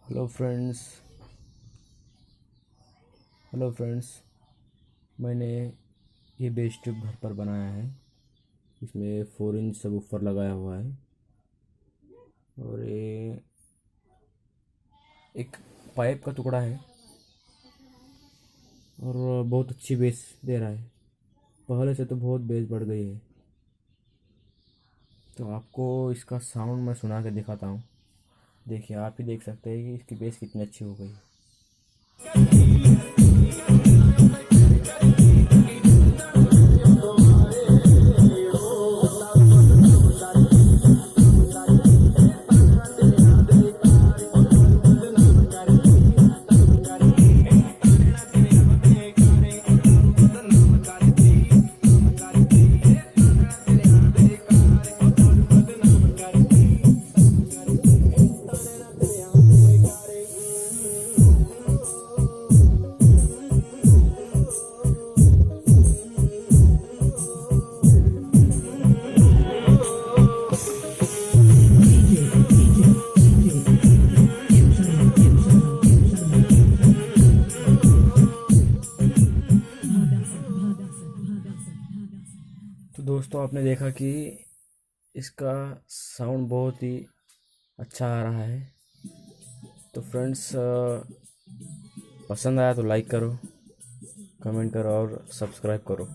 Hello friends. मैंने ये बेसट्यूब घर पर बनाया है। इसमें 4 इंच सब ऊपर लगाया हुआ है और ये एक पाइप का टुकड़ा है और बहुत अच्छी बेस दे रहा है। पहले से तो बहुत बेस बढ़ गई है। तो आपको इसका साउंड मैं सुना के दिखाता हूँ। देखिए, आप ही देख सकते हैं कि इसकी बेस कितनी अच्छी हो गई। तो दोस्तों, आपने देखा कि इसका साउंड बहुत ही अच्छा आ रहा है। तो फ्रेंड्स, पसंद आया तो लाइक करो, कमेंट करो और सब्सक्राइब करो।